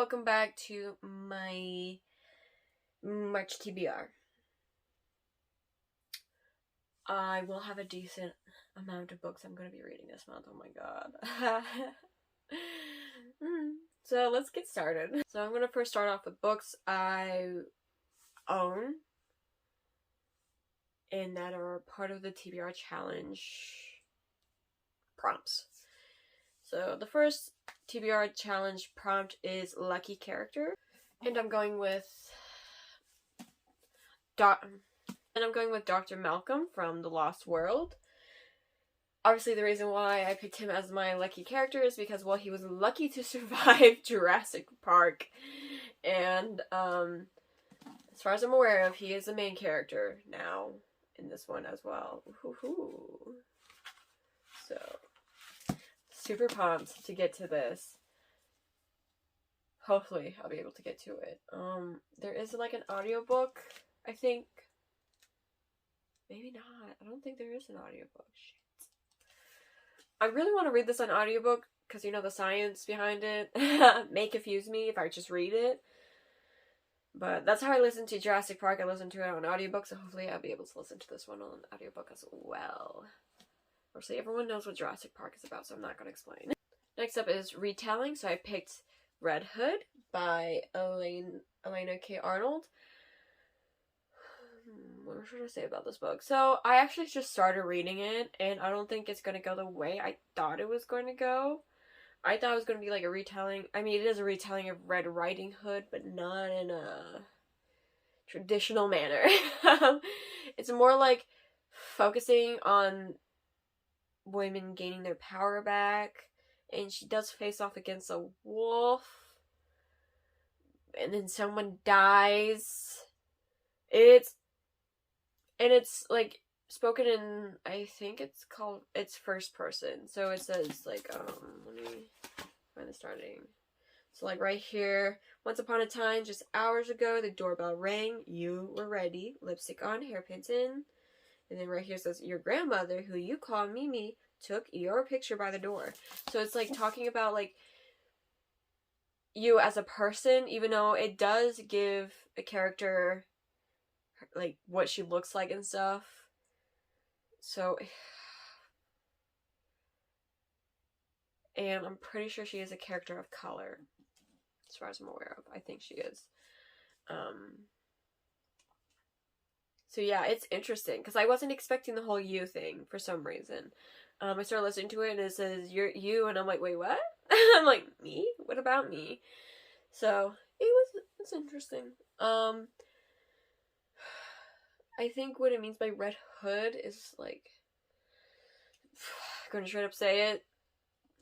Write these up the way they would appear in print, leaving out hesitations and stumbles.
welcome back to my March TBR. I will have a decent amount of books I'm going to be reading this month. Oh my god. So let's get started. So I'm going to first start off with books I own and that are part of the TBR challenge prompts. So the first TBR challenge prompt is Lucky Character, and I'm going with Dr. Malcolm from The Lost World. Obviously, the reason why I picked him as my lucky character is because, well, he was lucky to survive Jurassic Park, and as far as I'm aware of, he is the main character now in this one as well. Ooh. So, super pumped to get to this. Hopefully, I'll be able to get to it. There is like an audiobook, I think. Maybe not. I don't think there is an audiobook. Shit. I really want to read this on audiobook because, you know, the science behind it may confuse me if I just read it. But that's how I listen to Jurassic Park. I listen to it on audiobook, so hopefully I'll be able to listen to this one on audiobook as well. Obviously, everyone knows what Jurassic Park is about, so I'm not going to explain. Next up is Retelling. So I picked Red Hood by Elena K. Arnold. What should I say about this book? So I actually just started reading it, and I don't think it's going to go the way I thought it was going to go. I thought it was going to be like a retelling. I mean, it is a retelling of Red Riding Hood, but not in a traditional manner. It's more like focusing on women gaining their power back, and she does face off against a wolf, and then someone dies. It's like spoken in, I think it's first person. So it says like, let me find the starting. So like right here, once upon a time, just hours ago, the doorbell rang. You were ready, lipstick on, hairpins in. And then right here says, your grandmother, who you call Mimi, took your picture by the door. So it's like talking about like you as a person, even though it does give a character like what she looks like and stuff. So, and I'm pretty sure she is a character of color, as far as I'm aware of. I think she is. So yeah, it's interesting because I wasn't expecting the whole you thing for some reason. I started listening to it and it says you're you, and I'm like, wait, what? I'm like, me? What about me? So it's interesting. I think what it means by Red Hood is like, I'm gonna straight up say it,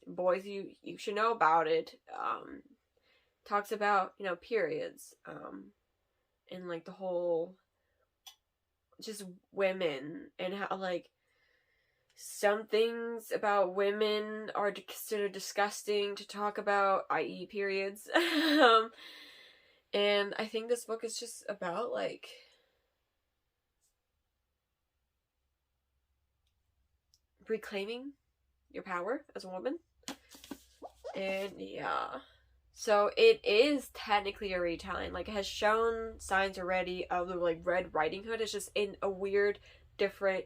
boys, you should know about it. Talks about, you know, periods, and like the whole just women and how like some things about women are considered disgusting to talk about, i.e. periods. And I think this book is just about like reclaiming your power as a woman. And yeah, so it is technically a retelling. Like, it has shown signs already of the like Red Riding Hood. It's just in a weird, different,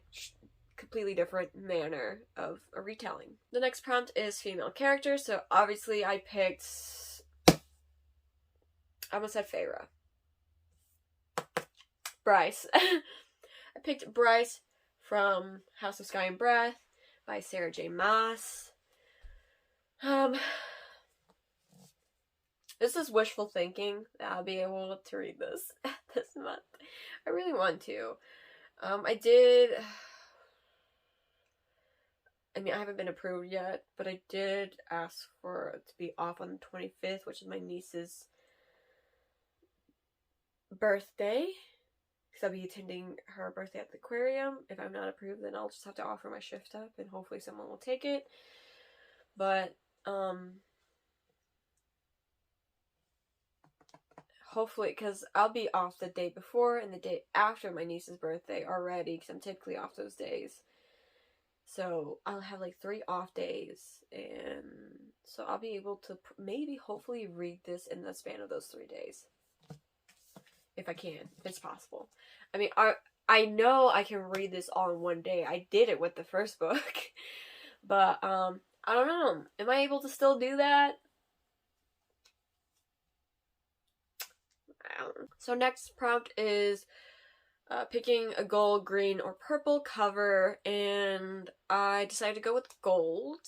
completely different manner of a retelling. The next prompt is female character. So obviously I picked, I almost said Feyre. Bryce. I picked Bryce from House of Sky and Breath by Sarah J. Maas. This is wishful thinking that I'll be able to read this month. I really want to. I haven't been approved yet, but I did ask for it to be off on the 25th, which is my niece's birthday. Because I'll be attending her birthday at the aquarium. If I'm not approved, then I'll just have to offer my shift up, and hopefully someone will take it. But, hopefully, because I'll be off the day before and the day after my niece's birthday already, because I'm typically off those days. So I'll have like 3 off days, and So I'll be able to maybe, hopefully, read this in the span of those 3 days. If I can. If it's possible. I mean, I know I can read this all in one day. I did it with the first book. But, I don't know. Am I able to still do that? I don't know. So next prompt is picking a gold, green, or purple cover. And I decided to go with gold.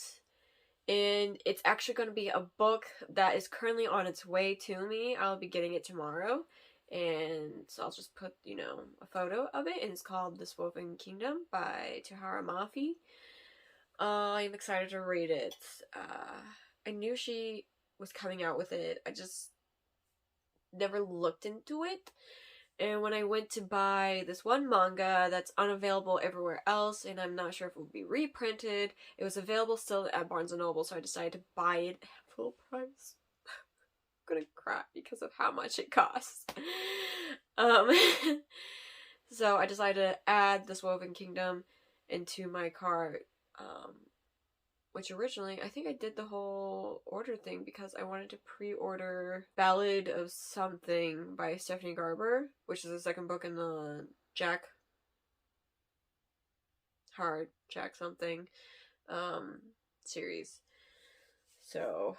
And it's actually going to be a book that is currently on its way to me. I'll be getting it tomorrow. And so I'll just put, a photo of it. And it's called This Woven Kingdom by Tahara Mafi. I'm excited to read it. I knew she was coming out with it. I just never looked into it. And when I went to buy this one manga that's unavailable everywhere else, and I'm not sure if it will be reprinted, it was available still at Barnes & Noble, so I decided to buy it at full price. I'm gonna cry because of how much it costs. So I decided to add This Woven Kingdom into my cart, which originally, I think I did the whole order thing because I wanted to pre-order Ballad of Something by Stephanie Garber, which is the second book in the Jack something series. So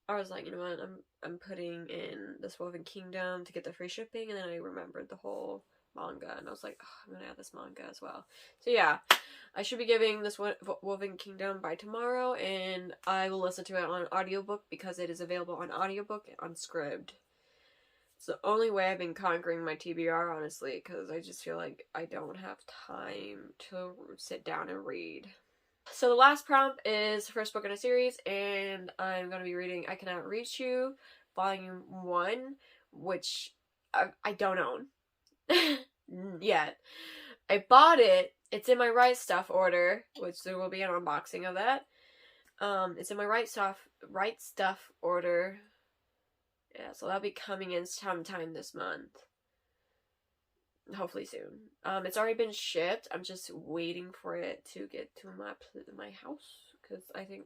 I was like, you know what, I'm putting in This Woven Kingdom to get the free shipping, and then I remembered the whole manga, and I was like, oh, I'm gonna add this manga as well. So yeah, I should be giving This Woven Kingdom by tomorrow, and I will listen to it on audiobook because it is available on audiobook on Scribd. It's the only way I've been conquering my TBR, honestly, because I just feel like I don't have time to sit down and read. So the last prompt is the first book in a series, and I'm going to be reading I Cannot Reach You, Volume 1, which I don't own yet. I bought it. It's in my Right Stuff order, which there will be an unboxing of that. It's in my Right Stuff order. Yeah, so that'll be coming in sometime this month. Hopefully soon. It's already been shipped. I'm just waiting for it to get to my house, because I think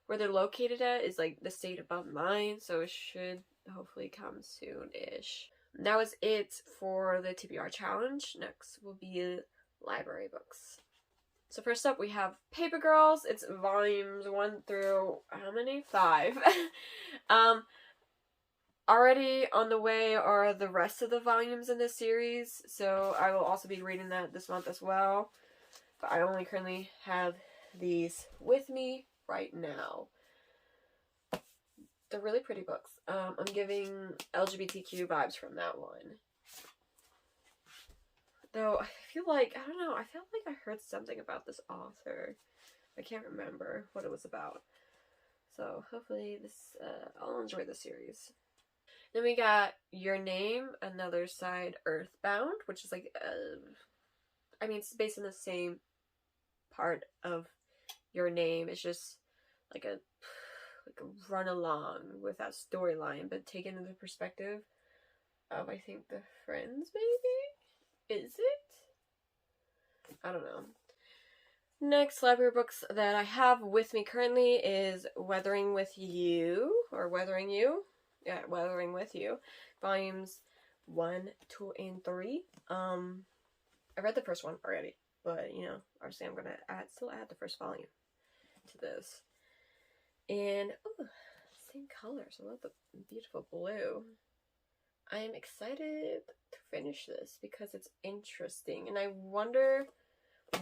where they're located at is like the state above mine, so it should hopefully come soon-ish. That was it for the TBR challenge. Next will be library books. So first up we have Paper Girls. It's volumes 1 through how many? 5. Already on the way are the rest of the volumes in this series, so I will also be reading that this month as well. But I only currently have these with me right now. They're really pretty books. I'm giving LGBTQ vibes from that one. Though, I feel like I heard something about this author. I can't remember what it was about. So, hopefully I'll enjoy the series. Then we got Your Name, Another Side, Earthbound, which is like, it's based on the same part of Your Name. It's just like a run along with that storyline, but taken into the perspective of, I think, the friends, maybe? Is it? I don't know. Next library books that I have with me currently is Weathering With You, or Weathering You. Yeah, Weathering With You, volumes 1, 2, and 3. I read the first one already, but obviously I'm gonna still add the first volume to this. And same colors. I love the beautiful blue. I am excited to finish this because it's interesting, and I wonder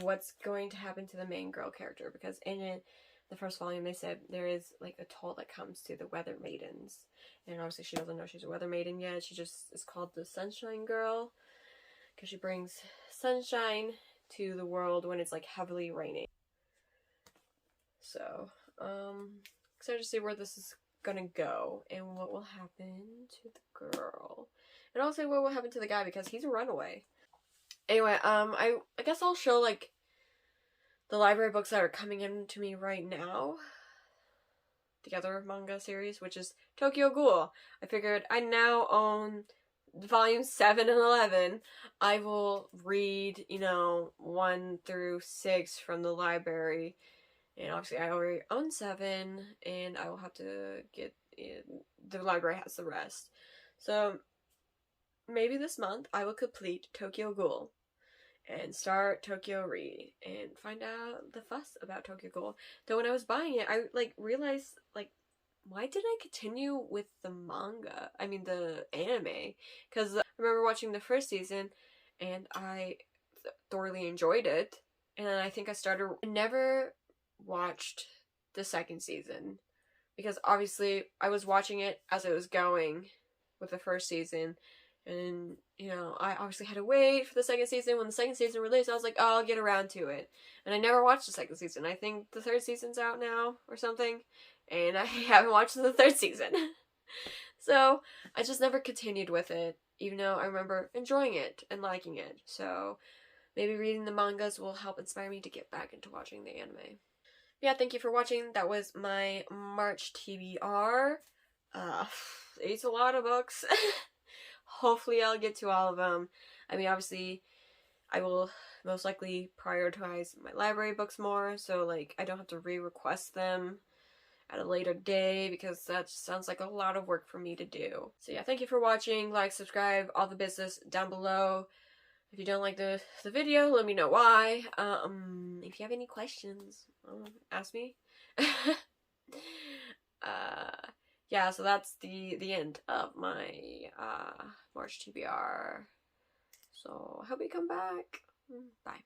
what's going to happen to the main girl character, because in it, the first volume, they said there is like a toll that comes to the Weather Maidens, and obviously she doesn't know she's a Weather Maiden yet. She just is called the Sunshine Girl because she brings sunshine to the world when it's like heavily raining. So, excited to see where this is gonna go and what will happen to the girl, and also what will happen to the guy because he's a runaway. Anyway, I guess I'll show like the library books that are coming in to me right now. The other manga series, which is Tokyo Ghoul. I figured I now own volumes 7 and 11. I will read, 1 through 6 from the library And obviously I already own 7, and I will have to get in. The library has the rest. So maybe this month I will complete Tokyo Ghoul and start Tokyo Re and find out the fuss about Tokyo Ghoul. Though when I was buying it, I realized why did I continue with the manga? I mean the anime, because I remember watching the first season and I thoroughly enjoyed it, and I think I never watched the second season because obviously I was watching it as it was going with the first season. And, I obviously had to wait for the second season. When the second season released, I was like, oh, I'll get around to it. And I never watched the second season. I think the third season's out now or something. And I haven't watched the third season. So, I just never continued with it, even though I remember enjoying it and liking it. So, maybe reading the mangas will help inspire me to get back into watching the anime. Yeah, thank you for watching. That was my March TBR. It's a lot of books. Hopefully I'll get to all of them. I mean, obviously, I will most likely prioritize my library books more, so, I don't have to re-request them at a later day, because that just sounds like a lot of work for me to do. So yeah, thank you for watching. Like, subscribe, all the business down below. If you don't like the video, let me know why. If you have any questions, ask me. Yeah, so that's the end of my March TBR. So I hope you come back. Bye.